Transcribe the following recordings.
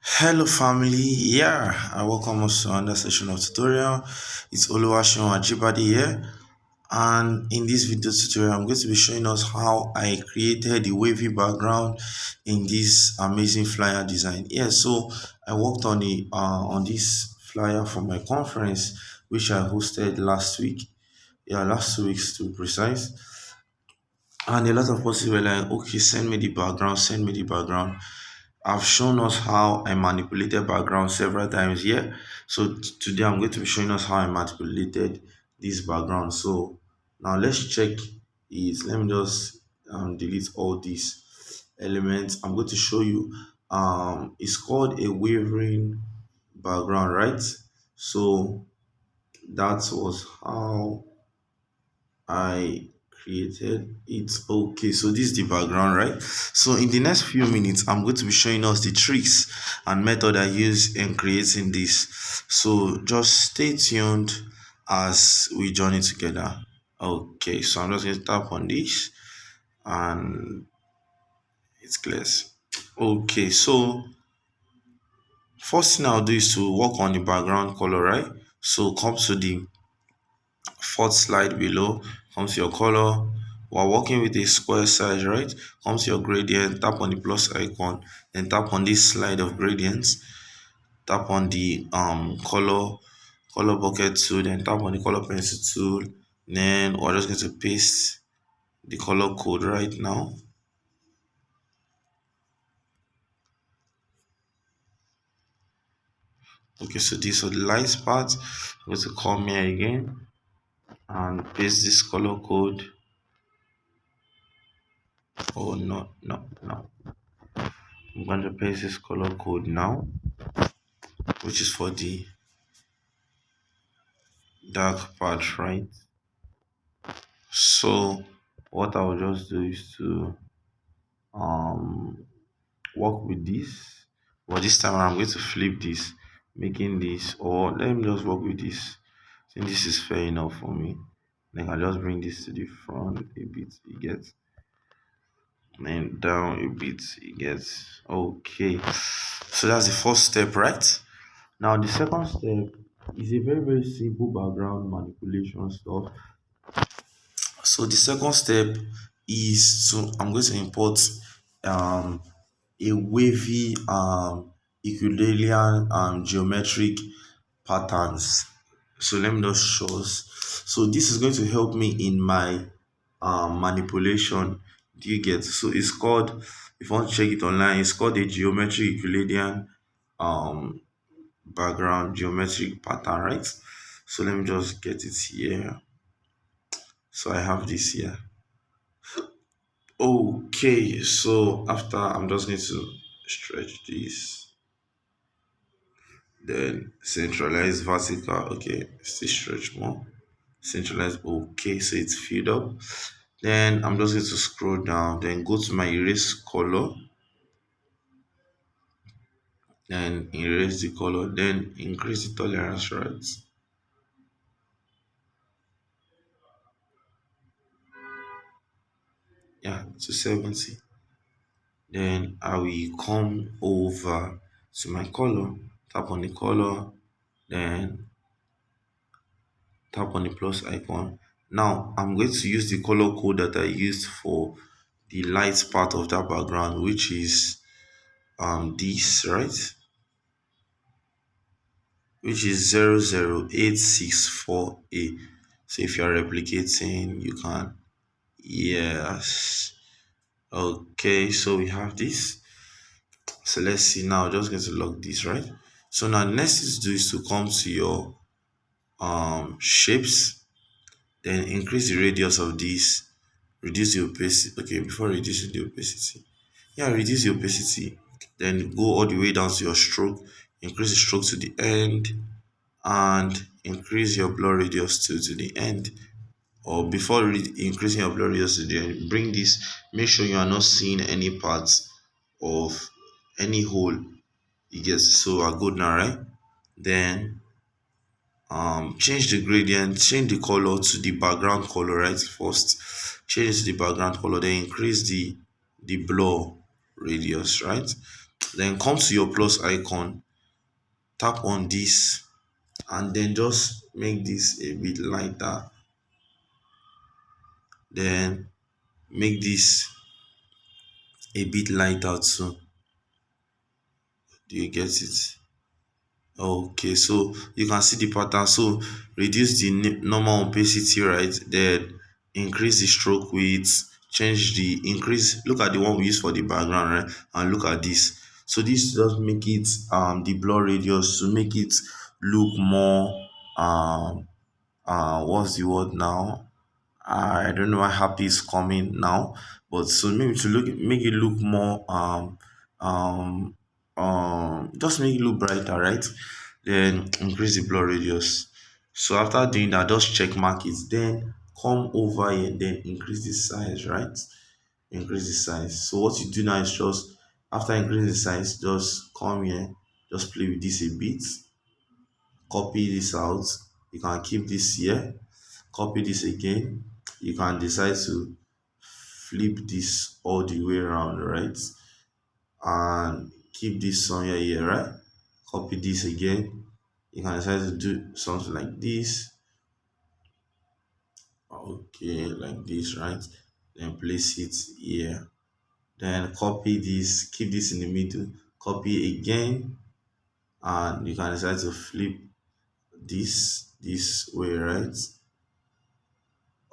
Hello family, I welcome us to another session of tutorial. It's Oluwaseun Ajibade here, and in this video tutorial I'm going to be showing us how I created the wavy background in this amazing flyer design. So I worked on this flyer for my conference which I hosted last week. Last 2 weeks to be precise. And a lot of people were like, okay, send me the background, send me the background. I've shown us how I manipulated background several times here. So today I'm going to be showing us how I manipulated this background. So now let's check it. Let me just delete all these elements. I'm going to show you. It's called a wavering background, right? So that was how I created it. Okay, so this is the background, right? So in the next few minutes, I'm going to be showing us the tricks and method I use in creating this. So just stay tuned as we journey together. Okay, so I'm just going to tap on this and it's clear. Okay, so first thing I'll do is to work on the background color, right? So come to the fourth slide below, come to your color. We're working with a square size, right? Come to your gradient, tap on the plus icon, then tap on this slide of gradients, tap on the color bucket tool, then tap on the color pencil tool. Then we're just going to paste the color code right now. Okay, so this is the lights part. I'm going to come here again and paste this color code. Oh no. I'm going to paste this color code now, which is for the dark part, right? So what I'll just do is to um work with this, but this time I'm going to flip this, making this, or let me just work with this. I think this is fair enough for me. Then I just bring this to the front a bit, you get, and down a bit, you get. Okay, so that's the first step, right? Now the second step is a very simple background manipulation stuff. So the second step is to I'm going to import um a wavy equidalian geometric patterns. So let me just show us. So this is going to help me in my manipulation. Do you get? So it's called, if you want to check it online, it's called a geometric equidalian um background geometric pattern, right? So let me just get it here. So I have this here. Okay, so after I'm just going to stretch this, then centralize vertical. Okay, still stretch more, centralize. Okay, so it's filled up. Then I'm just going to scroll down, then go to my erase color, then erase the color, then increase the tolerance, right? To 70. Then I will come over to my color, tap on the color, then tap on the plus icon. Now I'm going to use the color code that I used for the light part of that background, which is this, right? Which is 00864A. So if you're replicating, you can, yes. Okay, so we have this. So let's see now. Just going to lock this, right? So now the next thing to do is to come to your shapes, then increase the radius of this, reduce the opacity. Okay, before reducing the opacity, reduce the opacity, then go all the way down to your stroke, increase the stroke to the end, and increase your blur radius to the end. Or before increasing your blur radius to the end, bring this, make sure you are not seeing any parts of any hole. You get, so are good now, right? Then change the gradient, change the color to the background color, right? First change the background color, then increase the blur radius, right? Then come to your plus icon, tap on this, and then just make this a bit lighter. Then make this a bit lighter too. Do you get it? Okay, so you can see the pattern. So reduce the normal opacity, right? Then increase the stroke width, change the increase. Look at the one we use for the background, right? And look at this. So this just make it the blur radius to make it look more what's the word now? I don't know why happy is coming now, but so maybe to look make it look more um just make it look brighter, right? Then increase the blur radius. So after doing that, just check mark it. Then come over here, then increase the size, right? Increase the size. So what you do now is just after increasing the size, just come here, just play with this a bit, copy this out. You can keep this here, copy this again. You can decide to flip this all the way around, right? And keep this somewhere here, right? Copy this again. You can decide to do something like this. Okay, like this, right? Then place it here. Then copy this, keep this in the middle, copy again, and you can decide to flip this way, right?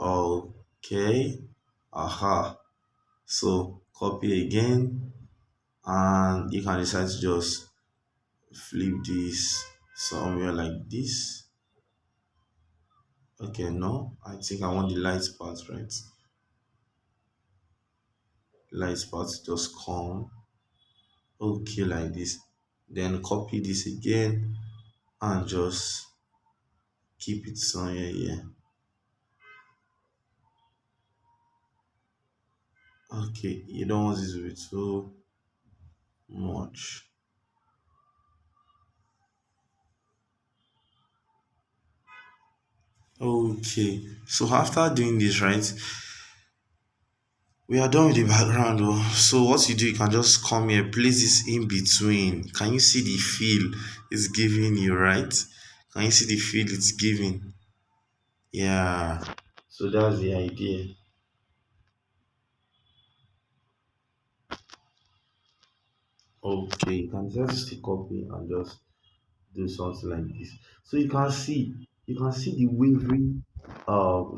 Okay. Aha. So copy again, and you can decide to just flip this somewhere like this. Okay, no, I think I want the light part, right? Light part just come. Okay, like this. Then copy this again and just keep it somewhere here. Okay, you don't want this to be too much. Okay, so after doing this, right, we are done with the background. Oh. So what you do, you can just come here, place this in between. Can you see the feel it's giving you, right? Can you see the feel it's giving? Yeah. So that's the idea. Okay, you can just copy and just do something like this. So you can see the wavy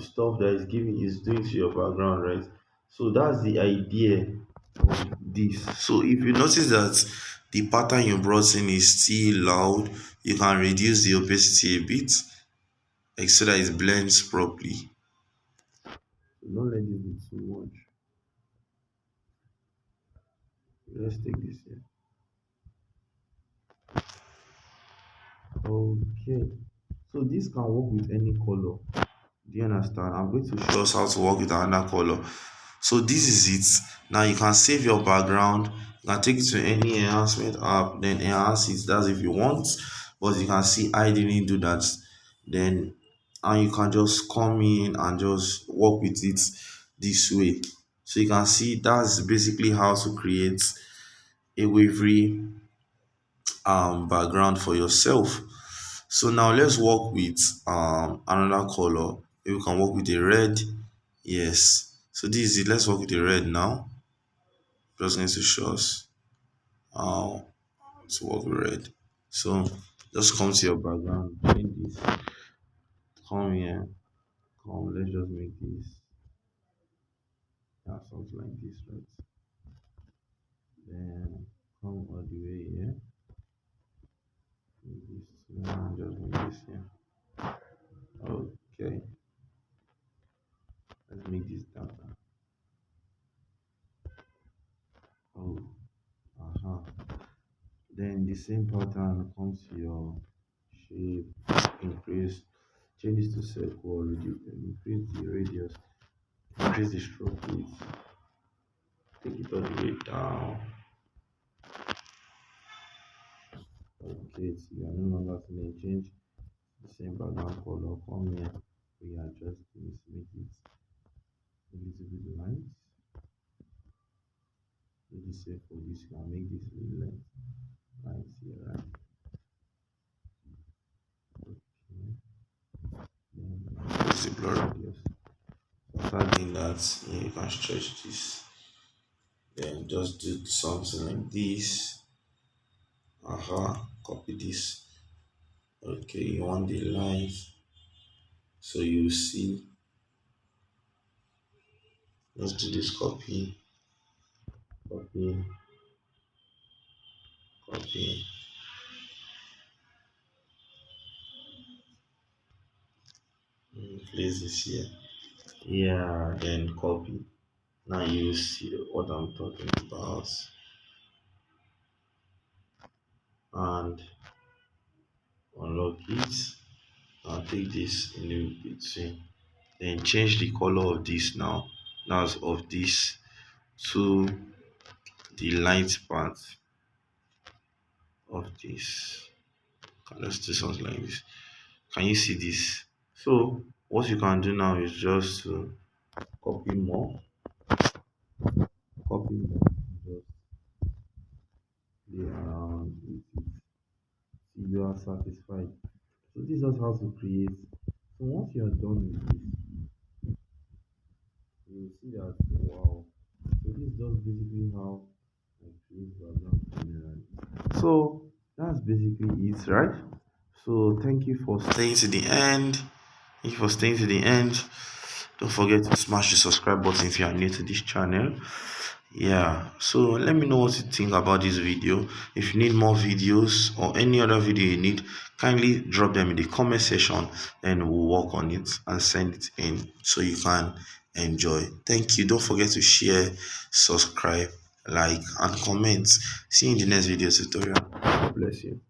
stuff that is giving is doing to your background, right? So that's the idea of this. So if you notice that the pattern you brought in is still loud, you can reduce the opacity a bit, like so that it blends properly. So don't let this be too much. Let's take this here. Okay. So this can work with any color. Do you understand? I'm going to show us how to work with another color. So this is it. Now you can save your background. You can take it to any enhancement app, then enhance it. That's if you want. But you can see I didn't do that. Then and you can just come in and just work with it this way. So you can see that's basically how to create a Wavery background for yourself. So now let's work with another color. Maybe we can work with the red. Yes. So this is it. Let's work with the red now. Just need to show us how to work with red. So just come to your background, change this. Come here. Come. Let's just make this. Yeah, something like this, right? Then come all the way here. Make this one. Just make this here. Okay. Let's make this darker. Oh. Uh-huh. Then the same pattern comes to your shape, increase, change this to circle, increase the radius, increase the stroke width, take it all the way down. Okay, so you are no longer feeling change the same background color. Come here, we adjust this, make it a little bit light. So this way for this, you can make this with length right here, right? Okay. Then this is the blur radius. After doing that, you can stretch this. Then just do something like this. Copy this. Okay, you want the lines. So you see, let's do this copy, copy, place this here. Yeah, then copy. Now you see what I'm talking about. And unlock it. I'll take this in the between. Then change the color of this now. That's of this to the light part of this. Okay, let's do something like this. Can you see this? So what you can do now is just to copy more, copy more, just play around with it till you are satisfied. So this is just how to create. So once you are done with this, you will see that wow. So this is just basically how I create background generally. So that's basically it, right? So thank you for staying to the end. Thank you for staying to the end. Don't forget to smash the subscribe button if you are new to this channel. Yeah, so let me know what you think about this video. If you need more videos or any other video you need, kindly drop them in the comment section and we'll work on it and send it in so you can enjoy. Thank you. Don't forget to share, subscribe, like, and comment. See you in the next video tutorial. God bless you.